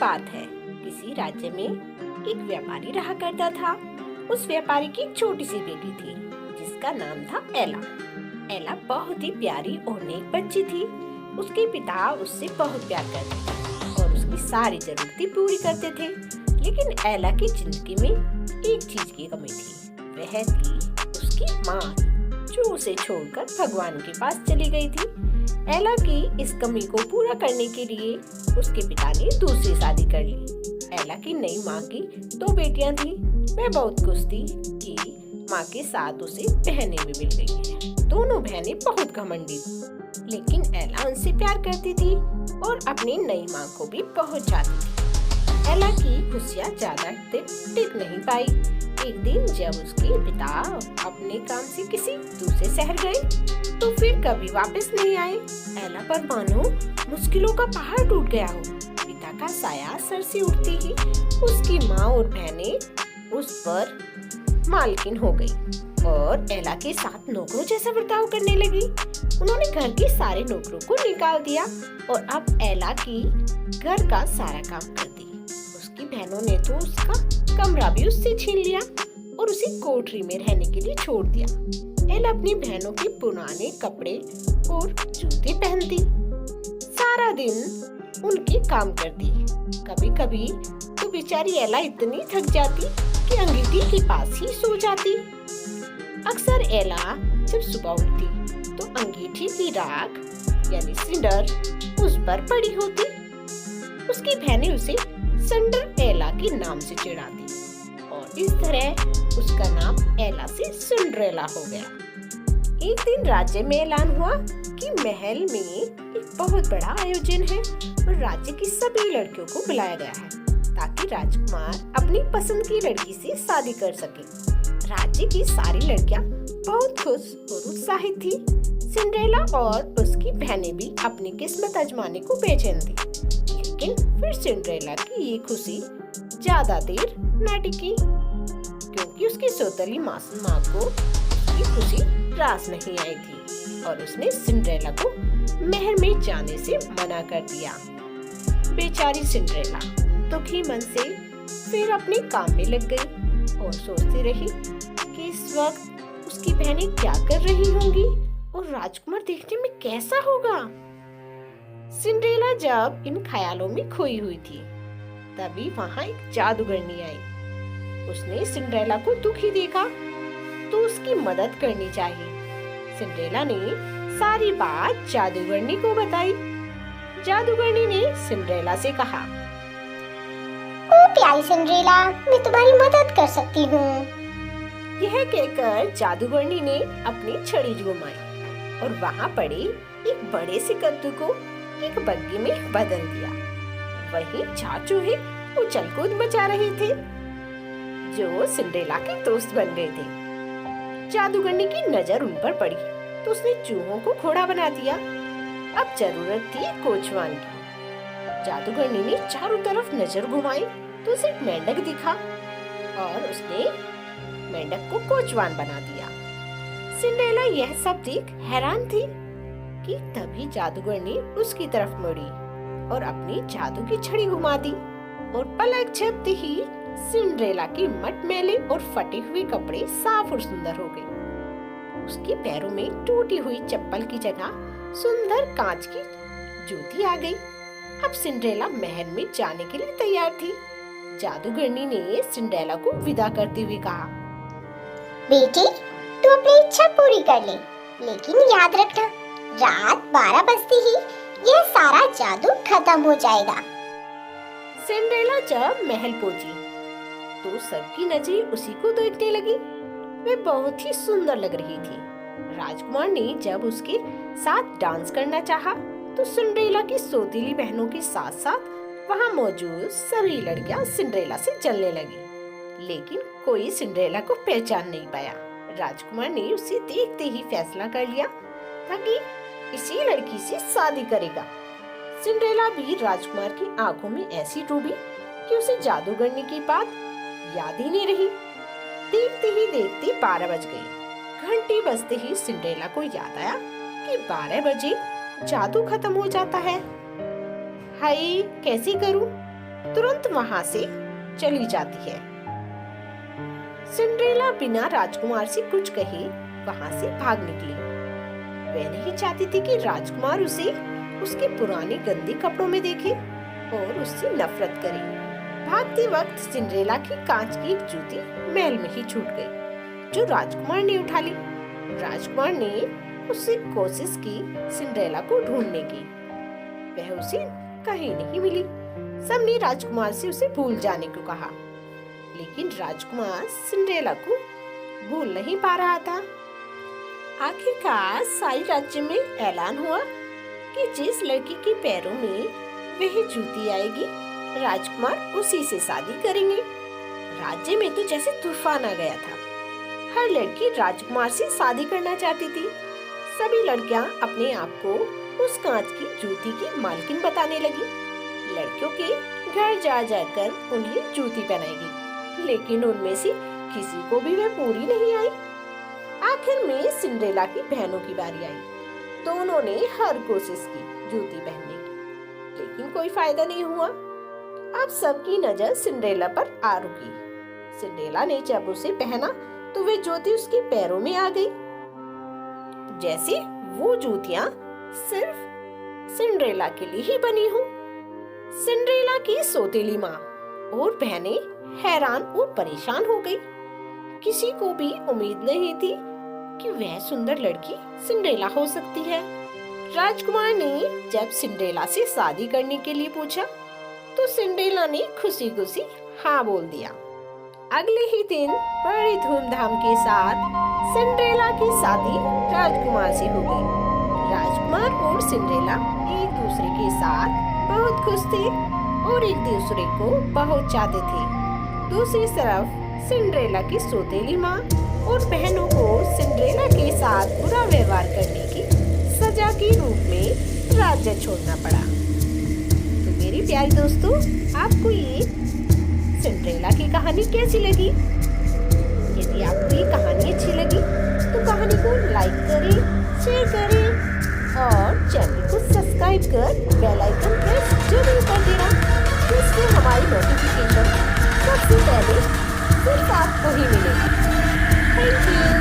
बात है। किसी राज्य में एक व्यापारी रहा करता था। उस व्यापारी की एक छोटी सी बेटी थी जिसका नाम था एला। एला बहुत ही प्यारी और नेक बच्ची थी। उसके पिता उससे बहुत प्यार करते थे और उसकी सारी जरूरतें पूरी करते थे। लेकिन एला की जिंदगी में एक चीज की कमी थी। वह थी उसकी माँ, जो उसे छोड़कर भगवान के पास चली गई थी। एला की इस कमी को पूरा करने के लिए उसके पिता ने दूसरी शादी कर ली। एला की नई माँ की 2 बेटियां थी। वह बहुत खुश थी कि माँ के साथ उसे बहनें भी मिल गई हैं। दोनों बहनें बहुत घमंडी थी, लेकिन एला उनसे प्यार करती थी और अपनी नई माँ को भी बहुत चाहती थी। एला की खुशियाँ ज्यादा देर टिक नहीं पाई। एक दिन जब उसके पिता अपने काम से किसी दूसरे शहर गए तो फिर कभी वापस नहीं आए। एला पर मानो मुश्किलों का पहाड़ टूट गया हो। पिता का साया सर से उठते ही उसकी माँ और बहनें उस पर मालकिन हो गई और एला के साथ नौकरों जैसा बर्ताव करने लगी। उन्होंने घर के सारे नौकरों को निकाल दिया और अब एला की घर का सारा काम करती। उसकी बहनों ने तो उसका कमरा भी उससे छीन लिया और उसे कोठरी में रहने के लिए छोड़ दिया। एला अपनी बहनों के पुराने कपड़े और जूते पहनती, सारा दिन उनके काम करती। कभी कभी तो बेचारी एला इतनी थक जाती कि अंगीठी के पास ही सो जाती। अक्सर एला जब सुबह उठती तो अंगीठी की राख यानी सिंडर उस पर पड़ी होती। उसकी बहनें उसे सिंडर एला के नाम से चिढ़ाती और इस तरह उसका नाम एला से सिंड्रेला हो गया। एक दिन राज्य में ऐलान हुआ कि महल में एक बहुत बड़ा आयोजन है और राज्य की सभी लड़कियों को बुलाया गया है ताकि राजकुमार अपनी पसंद की लड़की से शादी कर सके। राज्य की सारी लड़कियां बहुत खुश और उत्साहित थी। सिंड्रेला और उसकी बहनें भी अपनी किस्मत आजमाने को बेचैन थी। लेकिन फिर सिंड्रेला की ये खुशी ज्यादा देर न टिकी, क्योंकि उसकी सौतेली मासूम माँ को उसकी खुशी रास नहीं आई थी और उसने सिंड्रेला को महल में जाने से मना कर दिया। बेचारी सिंड्रेला दुखी मन से फिर अपने काम में लग गई और सोचती रही कि इस वक्त उसकी बहनें क्या कर रही होंगी और राजकुमार देखने में कैसा होगा। सिंड्रेला जब इन ख्यालों में खोई हुई थी तभी वहाँ एक जादूगरनी आई। उसने सिंड्रेला को दुखी देखा तो उसकी मदद करनी चाहिए। सिंड्रेला ने सारी बात जादूगरनी को बताई। जादूगरनी ने सिंड्रेला से कहा, ओ प्यारी सिंड्रेला, मैं तुम्हारी मदद कर सकती हूँ। यह कहकर जादूगरनी ने अपनी छड़ी घुमाई और वहाँ पड़े एक बड़े से कद्दू को एक बग्गी में बदल दिया। वहीं 4 चूहे उछल कूद मचा रहे थे जो सिंड्रेला के दोस्त बन गए थे। जादूगरनी की नजर उन पर पड़ी तो उसने चूहों को घोड़ा बना दिया। अब जरूरत थी कोचवान की। जादूगरनी ने चारों तरफ नजर घुमाई तो उसे एक मेंढक दिखा और उसने मेंढक को कोचवान बना दिया। सिंड्रेला यह सब देख हैरान थी कि तभी जादूगरनी उसकी तरफ मुड़ी और अपनी जादू की छड़ी घुमा दी और पलक झपकते ही सिंड्रेला की मटमैले और फटे हुए कपड़े साफ और सुंदर हो गए। उसके पैरों में टूटी हुई चप्पल की जगह सुंदर कांच की जूती आ गई। अब सिंड्रेला महल में जाने के लिए तैयार थी। जादूगरनी ने सिंड्रेला को विदा करते हुए कहा, बेटी, तू अपनी इच्छा पूरी कर ले, लेकिन याद रखना रात 12 बजते ही यह सारा जादू खत्म हो जाएगा। सिंड्रेला जब महल पहुंची तो सबकी नजरें उसी को देखने लगी। वह बहुत ही सुंदर लग रही थी। राजकुमार ने जब उसके साथ डांस करना चाहा तो सिंड्रेला की सौतेली बहनों के साथ साथ वहां मौजूद सभी लड़कियां सिंड्रेला से जलने लगी, लेकिन कोई सिंड्रेला को पहचान नहीं पाया। राजकुमार ने उसे देखते ही फैसला कर लिया था कि इसी लड़की से शादी करेगा। सिंड्रेला भी राजकुमार की आंखों में ऐसी डूबी कि उसे जादूगरनी की बात याद ही नहीं रही। देखते ही देखते 12 बज गए। घंटी बजते ही सिंड्रेला को याद आया कि 12 बजे जादू खत्म हो जाता है। हाय, कैसे करूं? तुरंत वहां से चली जाती है। सिंड्रेला बिना राजकुमार से कुछ कहे वहां से भाग निकली। वह नहीं चाहती थी कि राजकुमार उसे उसके पुराने गंदे कपड़ों में देखे और उससे नफरत करे। भागते वक्त सिंड्रेला की कांच की एक जूती महल में ही छूट गई, जो राजकुमार ने उठा ली। राजकुमार ने उससे कोशिश की सिंड्रेला को ढूंढने की, वह उसे कहीं नहीं मिली। सबने राजकुमार से उसे भूल जाने को कहा, लेकिन राजकुमार सिंड्रेला को भूल नहीं पा रहा था। आखिरकार सारे राज्य में ऐलान हुआ कि जिस लड़की के पैरों में वह जूती आएगी, राजकुमार उसी से शादी करेंगे। राज्य में तो जैसे तूफान आ गया था। हर लड़की राजकुमार से शादी करना चाहती थी। सभी लड़कियां अपने आप को उस कांच की जूती की मालकिन बताने लगी। लड़कियों के घर जा जाकर उन्हें जूती पहनाएगी, लेकिन उनमें से किसी को भी वह पूरी नहीं आई। आखिर में सिंड्रेला की बहनों की बारी आई। दोनों ने हर कोशिश की जूती पहनने की, लेकिन कोई फायदा नहीं हुआ। अब सबकी नजर सिंड्रेला पर आ रुकी। सिंड्रेला ने जब उसे पहना तो वे जूती उसके पैरों में आ गई, जैसे वो जूतियां सिर्फ सिंड्रेला के लिए ही बनी हो। सिंड्रेला की सौतेली माँ और बहनें हैरान और परेशान हो गई। किसी को भी उम्मीद नहीं थी कि वह सुंदर लड़की सिंड्रेला हो सकती है। राजकुमार ने जब सिंड्रेला से शादी करने के लिए पूछा तो सिंड्रेला ने खुशी खुशी हाँ बोल दिया। अगले ही दिन बड़ी धूमधाम के साथ सिंड्रेला की शादी राजकुमार से हो गई। राजकुमार और सिंड्रेला एक दूसरे के साथ बहुत खुश थे और एक दूसरे को बहुत चाहते थे। दूसरी तरफ सिंड्रेला की सौतेली माँ और बहनों को सिंड्रेला के साथ बुरा व्यवहार करने की सजा के रूप में राज्य छोड़ना पड़ा। तो मेरी प्यारी दोस्तों, आपको ये सिंड्रेला की कहानी कैसी लगी? यदि आपको ये कहानी अच्छी लगी तो कहानी को लाइक करें, शेयर करें और चैनल को सब्सक्राइब कर बेल आइकन प्रेस जरूर कर देना, जिससे हमारी नोटिफिकेशन सबसे पहले सिर्फ आपको ही मिलेगी। Thank you.